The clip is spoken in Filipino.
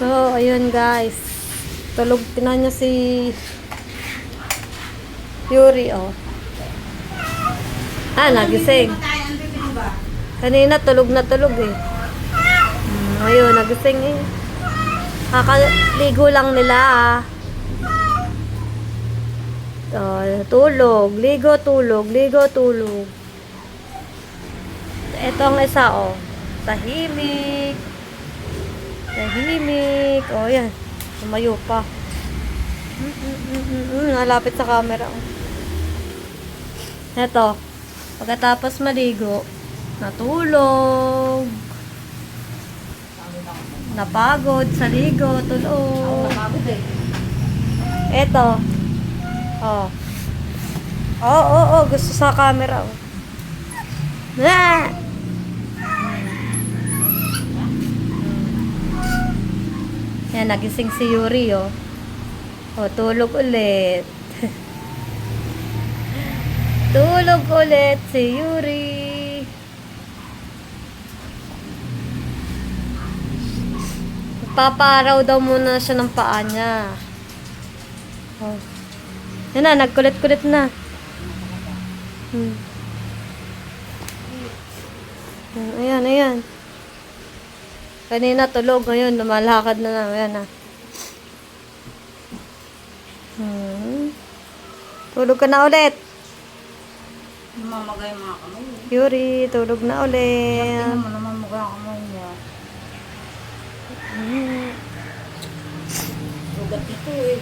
So, ayun guys. Tulog, tinan niyo si Yuri, oh. Nagising. Kanina tulog na tulog eh. Ayun, nagising eh. Kakaligo lang nila ah. Tulog. Ligo, tulog. Ligo, tulog. Ito ang isa, oh. Tahimik. Tahimik. Oh, yan. Tumayo pa. Nalapit sa camera. Ito. Pagkatapos maligo, natulog. Napagod sa ligo, tulog. Napagod eh. Ito. Oh. Oh, gusto sa camera. Oh. Yan, nagising si Yuri, oh. Oh, tulog ulit. Tulog ulit si Yuri. Paparaw daw muna siya ng paa niya. Oh. Yan na, nagkulit-kulit na. Ayan. Kanina tulog, ngayon lumalakad na na. Ayan na. Tulog ka na ulit. Namamagay mga kamay. Yuri, tulog na ulit. Tingnan mo, namamagay ang kamay niya. Sugat ito eh.